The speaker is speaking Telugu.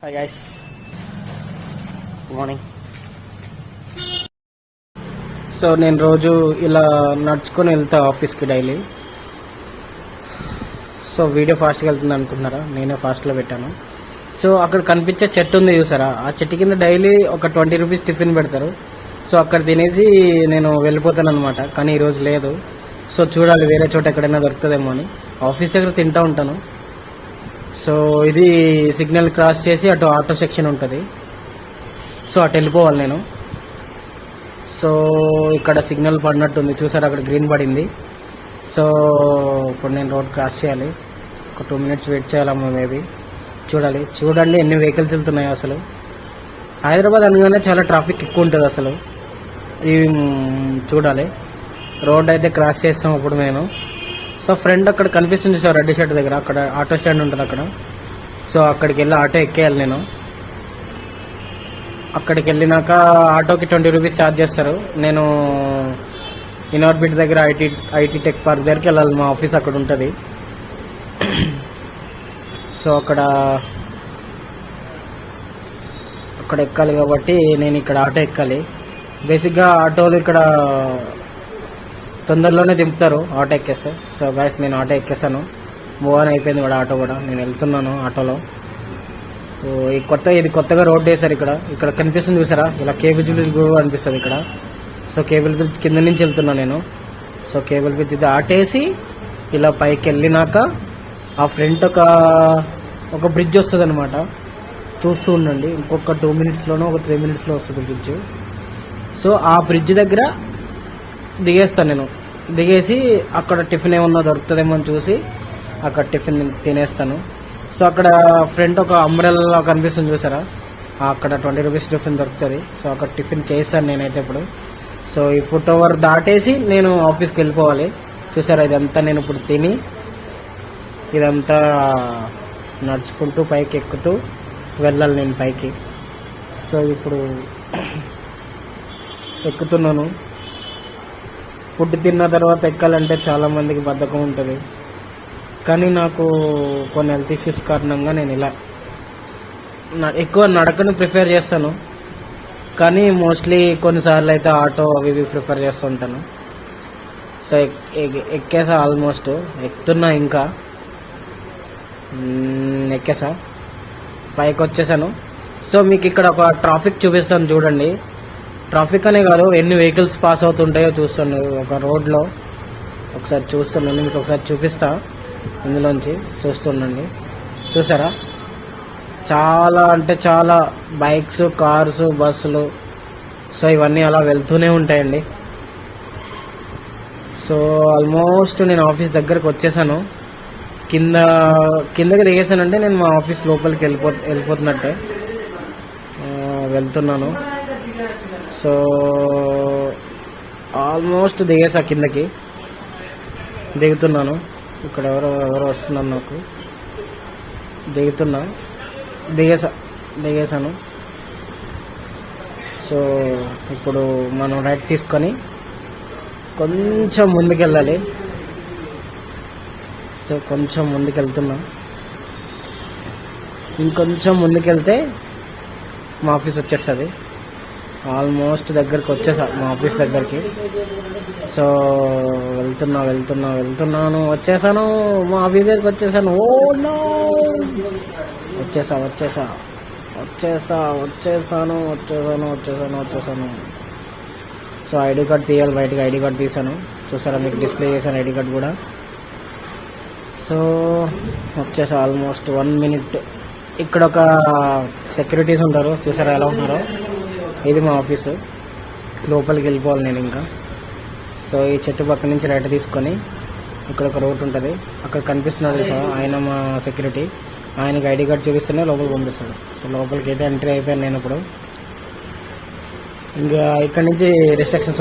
Hi guys, good morning. So నేను రోజు ఇలా నడుచుకొని వెళ్తా ఆఫీస్కి డైలీ. సో వీడియో ఫాస్ట్గా వెళ్తుంది అనుకుంటున్నారా? నేనే ఫాస్ట్లో పెట్టాను. సో అక్కడ కనిపించే చెట్టు ఉంది చూసారా, ఆ చెట్టు కింద డైలీ ఒక 20 రూపీస్ టిఫిన్ పెడతారు. సో అక్కడ తినేసి నేను వెళ్ళిపోతాను అనమాట. కానీ ఈరోజు లేదు. సో చూడాలి వేరే చోట ఎక్కడైనా దొరుకుతుందేమో అని. ఆఫీస్ దగ్గర తింటూ ఉంటాను. సో ఇది సిగ్నల్ క్రాస్ చేసి అటు ఆటో సెక్షన్ ఉంటుంది. సో అటు వెళ్ళిపోవాలి నేను. సో ఇక్కడ సిగ్నల్ పడినట్టుంది చూసారు, అక్కడ గ్రీన్ పడింది. సో ఇప్పుడు నేను రోడ్ క్రాస్ చేయాలి. ఒక 2 minutes వెయిట్ చేయాలమ్మా మేబీ. చూడండి ఎన్ని వెహికల్స్ వెళ్తున్నాయో. అసలు హైదరాబాద్ అనగానే చాలా ట్రాఫిక్ ఎక్కువ ఉంటుంది అసలు. ఇవి చూడాలి. రోడ్ అయితే క్రాస్ చేస్తాం ఇప్పుడు నేను. సో ఫ్రెండ్ అక్కడ కనిపిస్తుంది సార్, రెడ్డి షర్ట్ దగ్గర, అక్కడ ఆటో స్టాండ్ ఉంటుంది అక్కడ. సో అక్కడికి వెళ్ళి ఆటో ఎక్కేయాలి నేను. అక్కడికి వెళ్ళినాక ఆటోకి 20 రూపీస్ ఛార్జ్ చేస్తారు. నేను ఇన్ఆర్బిట్ దగ్గర ఐటీ టెక్ పార్క్ దగ్గరికి వెళ్ళాలి. మా ఆఫీస్ అక్కడ ఉంటుంది. సో అక్కడ ఎక్కాలి కాబట్టి నేను ఇక్కడ ఆటో ఎక్కాలి. బేసిక్గా ఆటోలు ఇక్కడ తొందరలోనే దింపుతారు ఆటో ఎక్కేస్తే. సో గైస్ నేను ఆటో ఎక్కేసాను. మూవ్ ఆన్ అయిపోయింది కూడా ఆటో కూడా. నేను వెళ్తున్నాను ఆటోలో. సో ఇది కొత్తగా రోడ్ వేశారు ఇక్కడ కనిపిస్తుంది చూసారా, ఇలా కేబుల్ బ్రిడ్జ్ కూడా అనిపిస్తుంది ఇక్కడ. సో కేబుల్ బ్రిడ్జ్ కింద నుంచి వెళ్తున్నాను నేను. సో కేబుల్ బ్రిడ్జ్ ఇది ఆటేసి ఇలా పైకి వెళ్ళినాక ఆ ఫ్రంట్ ఒక బ్రిడ్జ్ వస్తుంది అనమాట. చూస్తూ ఉండండి, ఇంకొక 2 minutesలోనో ఒక 3 minutesలో వస్తుంది బ్రిడ్జ్. సో ఆ బ్రిడ్జ్ దగ్గర దిగేస్తాను నేను. దిగేసి అక్కడ టిఫిన్ ఏమన్నా దొరుకుతుందేమో అని చూసి అక్కడ టిఫిన్ తినేస్తాను. సో అక్కడ ఫ్రంట్ ఒక అంబ్రెల్లా కనిపిస్తుంది చూసారా, అక్కడ 20 రూపీస్ టిఫిన్ దొరుకుతుంది. సో అక్కడ టిఫిన్ చేస్తాను నేనైతే ఇప్పుడు. సో ఈ ఫుట్ ఓవర్ దాటేసి నేను ఆఫీస్కి వెళ్ళిపోవాలి. చూసారా, ఇదంతా నేను ఇప్పుడు తిని ఇదంతా నడుచుకుంటూ పైకి ఎక్కుతూ వెళ్ళాలి నేను పైకి. సో ఇప్పుడు ఎక్కుతున్నాను. ఫుడ్ తిన్న తర్వాత ఎక్కాలంటే చాలా మందికి బద్ధకం ఉంటుంది. కానీ నాకు కొన్ని హెల్త్ ఇష్యూస్ కారణంగా నేను ఇలా ఎక్కువ నడకను ప్రిఫర్ చేస్తాను. కానీ మోస్ట్లీ కొన్నిసార్లు అయితే ఆటో అవి ప్రిఫర్ చేస్తూ ఉంటాను. సో ఎక్కేసా, ఆల్మోస్ట్ ఎక్కుతున్నా, ఇంకా ఎక్కేసా, పైకి వచ్చేసాను. సో మీకు ఇక్కడ ఒక ట్రాఫిక్ చూపిస్తాను చూడండి. ట్రాఫిక్ అనే కాదు, ఎన్ని వెహికల్స్ పాస్ అవుతుంటాయో చూస్తాను ఒక రోడ్లో. ఒకసారి చూస్తున్నాను, మీకు ఒకసారి చూపిస్తా. ఇందులోంచి చూస్తుండండి. చూసారా, చాలా అంటే చాలా బైక్స్, కార్స్, బస్సులు. సో ఇవన్నీ అలా వెళ్తూనే ఉంటాయండి. సో ఆల్మోస్ట్ నేను ఆఫీస్ దగ్గరకు వచ్చేసాను. కిందకి దిగేసానంటే నేను మా ఆఫీస్ లోపలికి వెళ్ళిపోతున్నట్టే. వెళ్తున్నాను. సో ఆల్మోస్ట్ దిగేసా, కిందకి దిగుతున్నాను. ఇక్కడ ఎవరో వస్తున్నారు నాకు. దిగేసాను. సో ఇప్పుడు మనం రైట్ తీసుకొని కొంచెం ముందుకెళ్ళాలి. సో కొంచెం ముందుకెళ్తున్నాం. ఇంకొంచెం ముందుకెళ్తే మా ఆఫీస్ వచ్చేస్తుంది. ఆల్మోస్ట్ దగ్గరికి వచ్చేసా మా ఆఫీస్ దగ్గరికి. సో వెళ్తున్నాను. వచ్చేసాను, మా ఆఫీస్ దగ్గరికి వచ్చేసాను. ఓ నో, వచ్చేసాను. సో ఐడి కార్డ్ తీయాలి బయటకు. ఐడి కార్డ్ తీసాను. చూసారా, మీకు డిస్ప్లే చేశాను ఐడి కార్డ్ కూడా. సో వచ్చేసా ఆల్మోస్ట్ 1 minute. ఇక్కడ ఒక సెక్యూరిటీస్ ఉంటారు, చూసారా ఎలా ఉన్నారో. ఇది మా ఆఫీసు. లోపలికి వెళ్ళిపోవాలి నేను ఇంకా. సో ఈ చెట్టు పక్క నుంచి రైట్ తీసుకొని ఇక్కడ ఒక రోడ్ ఉంటుంది, అక్కడ కనిపిస్తున్నారు సార్, ఆయన మా సెక్యూరిటీ. ఆయనకి ఐడి కార్డ్ చూపిస్తేనే లోపలికి పంపిస్తాడు. సో లోపలికి అయితే ఎంట్రీ అయిపోయాను నేను ఇప్పుడు. ఇంకా ఇక్కడ నుంచి రిస్ట్రిక్షన్స్